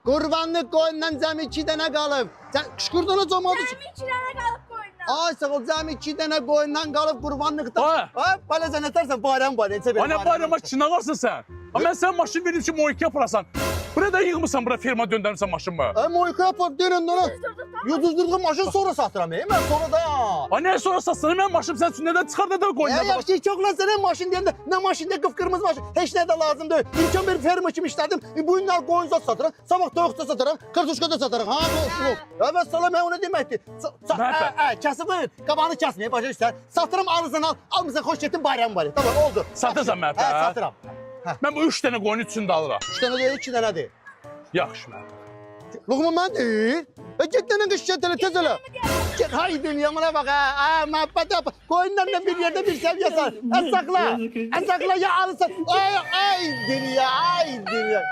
Qurbanlıq qoyundan cəmi 2 dənə qalıb. Sən qışqırdınız olmadı ki. Cəmi 2 dənə qalıb qoyundan. Ay sağ ol, cəmi 2 dənə qoyundan qalıb qurbanlıqda. Ha. Bala sən nətərsən bayram var, necə belə. Ana bayrama çinə qalsın sən. Mən sən maşın verdim ki, moyka yapırasan. Burada yığmısan, bura firma döndərmirsən maşınımı. Moyka yapar, dönün dönün. Yuduzdurduğum maşın sonra satıram, mən sonra da. Nə sonra satsana, mən maşım sən üçün nədən çıxar da qoyundan. Yaxşı, çox lan sənə maşın deyəndə, nə maşında qıpqırmızı maşın, heç nə də lazım deyil. İmkan bir ferma kimi işlədim, bu günlər qoyun zat satıram, sabah toyuqda satıram, kartuşka da satıram. Ha, bu. Evet, salam, onu deməkdir. Kəsibin, qabağını kəsməyək, başa düşsən. Satıram, alırsan al, almırsan, xoş getdin, bayram var. Tamam, oldu. Satırsan mənə. Hə, satıram. Mən bu 3 dənə qoyun üçün də alıram. 3 dənə deyil, 2 dənə deyil. Yaxşı mən. Luğma mən deyil. Get dənə qış gətirə, tez elə. Get, hay dünyamına bax, ha, məhəbbət yap. Qoyunlarla bir yerdə bir səviyyə sar. Əsaqla, ya alırsan. Ay dünya, ay dünya.